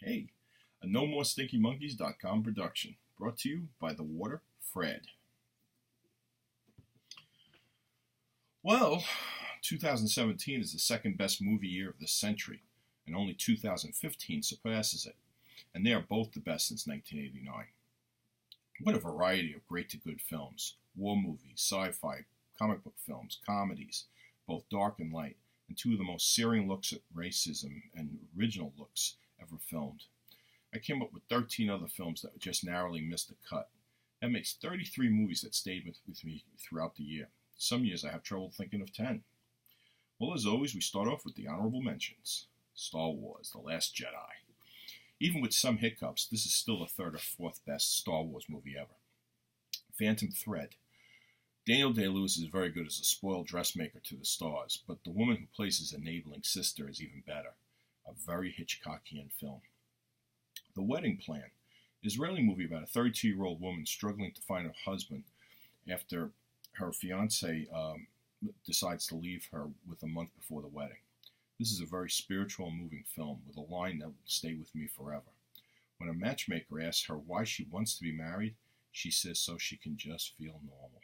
Hey, a NoMoreStinkyMonkeys.com production, brought to you by The Water, Fred. Well, 2017 is the second best movie year of the century, and only 2015 surpasses it. And they are both the best since 1989. What a variety of great to good films: war movies, sci-fi, comic book films, comedies, both dark and light, and two of the most searing looks at racism and original looks ever filmed. I came up with 13 other films that just narrowly missed the cut. That makes 33 movies that stayed with me throughout the year. Some years I have trouble thinking of 10. Well, as always, we start off with the honorable mentions. Star Wars: The Last Jedi. Even with some hiccups, this is still the third or fourth best Star Wars movie ever. Phantom Thread. Daniel Day-Lewis is very good as a spoiled dressmaker to the stars, but the woman who plays his enabling sister is even better. A very Hitchcockian film. The Wedding Plan. Israeli movie about a 32-year-old woman struggling to find her husband after her fiancé decides to leave her with a month before the wedding. This is a very spiritual and moving film with a line that will stay with me forever. When a matchmaker asks her why she wants to be married, she says so she can just feel normal.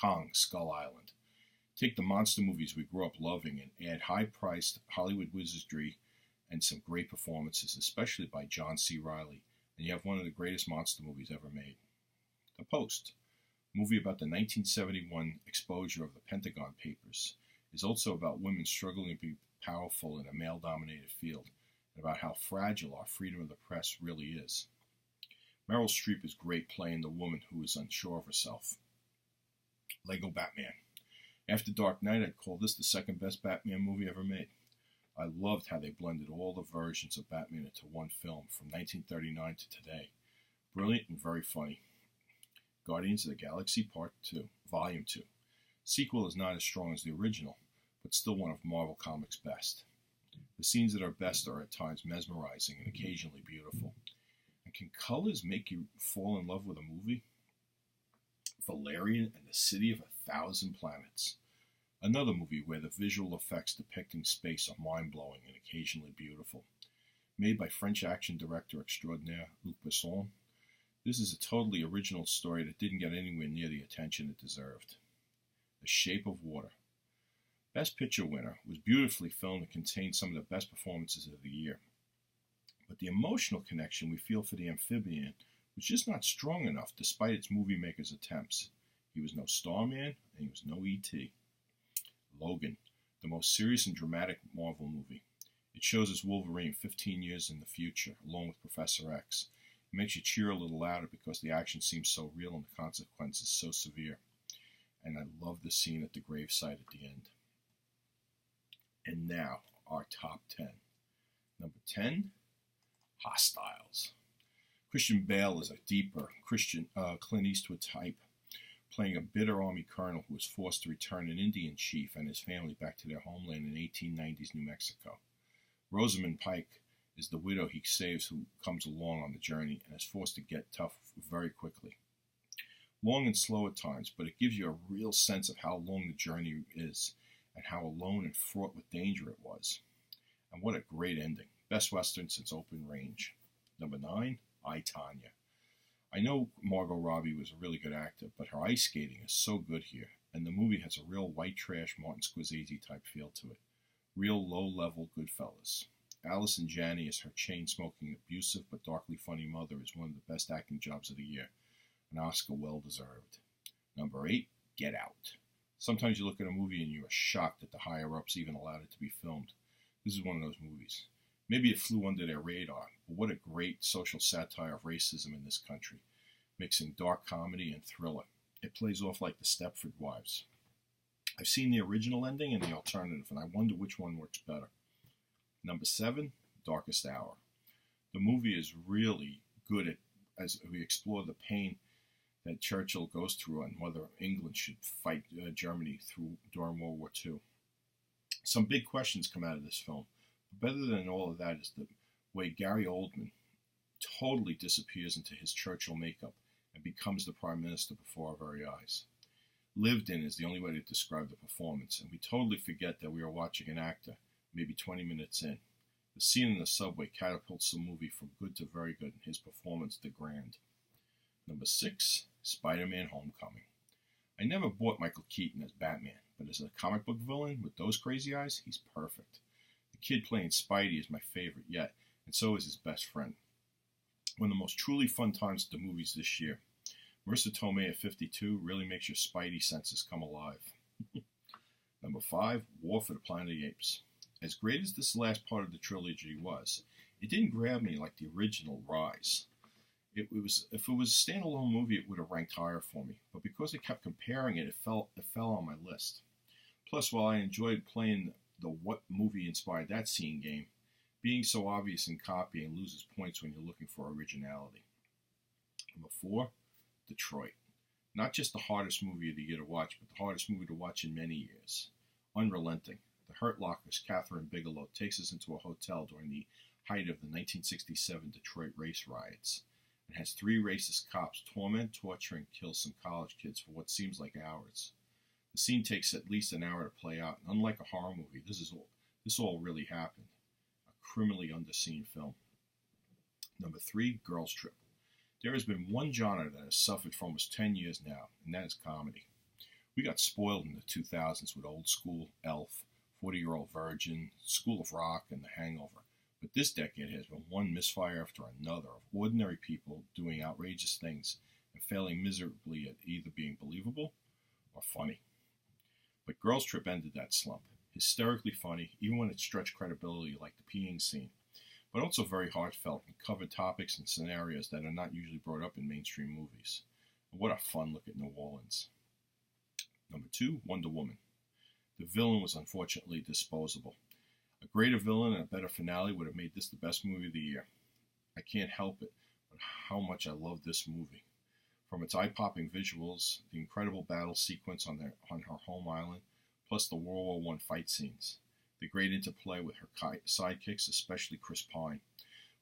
Kong, Skull Island. Take the monster movies we grew up loving and add high-priced Hollywood wizardry and some great performances, especially by John C. Reilly, and you have one of the greatest monster movies ever made. The Post, a movie about the 1971 exposure of the Pentagon Papers, is also about women struggling to be powerful in a male-dominated field, and about how fragile our freedom of the press really is. Meryl Streep is great playing the woman who is unsure of herself. Lego Batman. After Dark Knight, I'd call this the second best Batman movie ever made. I loved how they blended all the versions of Batman into one film from 1939 to today. Brilliant and very funny. Guardians of the Galaxy Part 2, Volume 2. Sequel is not as strong as the original, but still one of Marvel Comics' best. The scenes that are best are at times mesmerizing and occasionally beautiful. And can colors make you fall in love with a movie? Valerian and the City of 1,000 Planets. Another movie where the visual effects depicting space are mind-blowing and occasionally beautiful. Made by French action director extraordinaire Luc Besson, this is a totally original story that didn't get anywhere near the attention it deserved. The Shape of Water. Best Picture winner, was beautifully filmed and contained some of the best performances of the year. But the emotional connection we feel for the amphibian was just not strong enough despite its movie maker's attempts. He was no Starman, and he was no E.T. Logan, the most serious and dramatic Marvel movie. It shows us Wolverine 15 years in the future, along with Professor X. It makes you cheer a little louder because the action seems so real and the consequences so severe. And I love the scene at the gravesite at the end. And now, our top 10. Number 10, Hostiles. Christian Bale is a deeper Clint Eastwood type, playing a bitter army colonel who was forced to return an Indian chief and his family back to their homeland in 1890s New Mexico. Rosamund Pike is the widow he saves who comes along on the journey and is forced to get tough very quickly. Long and slow at times, but it gives you a real sense of how long the journey is and how alone and fraught with danger it was. And what a great ending. Best Western since Open Range. Number 9, I, Tonya. I know Margot Robbie was a really good actor, but her ice skating is so good here, and the movie has a real white trash Martin Scorsese type feel to it. Real low-level Goodfellas. Allison Janney as her chain-smoking, abusive but darkly funny mother is one of the best acting jobs of the year. An Oscar well-deserved. Number 8, Get Out. Sometimes you look at a movie and you are shocked that the higher-ups even allowed it to be filmed. This is one of those movies. Maybe it flew under their radar, but what a great social satire of racism in this country, mixing dark comedy and thriller. It plays off like the Stepford Wives. I've seen the original ending and the alternative, and I wonder which one works better. Number 7, Darkest Hour. The movie is really good as we explore the pain that Churchill goes through and whether England should fight Germany during World War II. Some big questions come out of this film. But better than all of that is the way Gary Oldman totally disappears into his Churchill makeup and becomes the Prime Minister before our very eyes. Lived in is the only way to describe the performance, and we totally forget that we are watching an actor maybe 20 minutes in. The scene in the subway catapults the movie from good to very good, and his performance to grand. Number 6, Spider-Man Homecoming. I never bought Michael Keaton as Batman, but as a comic book villain with those crazy eyes, he's perfect. The kid playing Spidey is my favorite yet, and so is his best friend. One of the most truly fun times at the movies this year. Marissa Tomei at 52 really makes your Spidey senses come alive. Number 5, War for the Planet of the Apes. As great as this last part of the trilogy was, it didn't grab me like the original Rise. If it was a standalone movie, it would have ranked higher for me. But because I kept comparing it, it fell on my list. Plus, while I enjoyed playing the what movie inspired that scene game, being so obvious in copying loses points when you're looking for originality. Number 4, Detroit. Not just the hardest movie of the year to watch, but the hardest movie to watch in many years. Unrelenting. The Hurt Locker's Catherine Bigelow takes us into a hotel during the height of the 1967 Detroit race riots, and has 3 racist cops torment, torture, and kill some college kids for what seems like hours. The scene takes at least an hour to play out, and unlike a horror movie, this all really happened. A criminally underseen film. Number 3, Girls Trip. There has been one genre that has suffered for almost 10 years now, and that is comedy. We got spoiled in the 2000s with Old School, Elf, 40-Year-Old Virgin, School of Rock, and The Hangover. But this decade has been one misfire after another of ordinary people doing outrageous things and failing miserably at either being believable or funny. But Girls Trip ended that slump. Hysterically funny, even when it stretched credibility like the peeing scene, but also very heartfelt and covered topics and scenarios that are not usually brought up in mainstream movies. And what a fun look at New Orleans. Number 2, Wonder Woman. The villain was unfortunately disposable. A greater villain and a better finale would have made this the best movie of the year. I can't help it, but how much I love this movie. From its eye-popping visuals, the incredible battle sequence on her home island, plus the World War I fight scenes, the great interplay with her sidekicks, especially Chris Pine.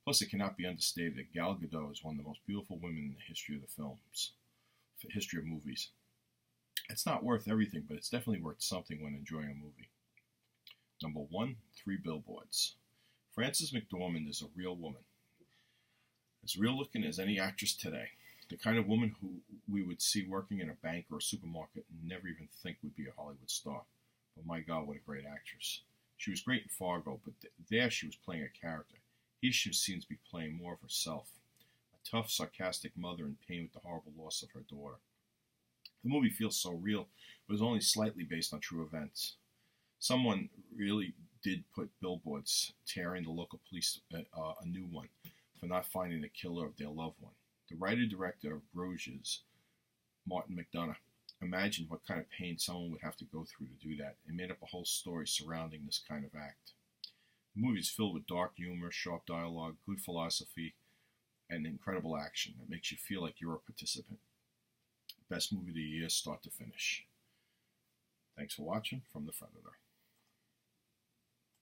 Plus, it cannot be understated that Gal Gadot is one of the most beautiful women in the history of history of movies. It's not worth everything, but it's definitely worth something when enjoying a movie. Number 1, 3 Billboards. Frances McDormand is a real woman. As real looking as any actress today. The kind of woman who we would see working in a bank or a supermarket and never even think would be a Hollywood star. But my God, what a great actress. She was great in Fargo, but there she was playing a character. Here she seems to be playing more of herself. A tough, sarcastic mother in pain with the horrible loss of her daughter. The movie feels so real, but is only slightly based on true events. Someone really did put billboards tearing the local police a new one for not finding the killer of their loved one. The writer-director of Bruges, Martin McDonagh, imagined what kind of pain someone would have to go through to do that, and made up a whole story surrounding this kind of act. The movie is filled with dark humor, sharp dialogue, good philosophy, and incredible action that makes you feel like you're a participant. Best movie of the year, start to finish. Thanks for watching from the Freditor.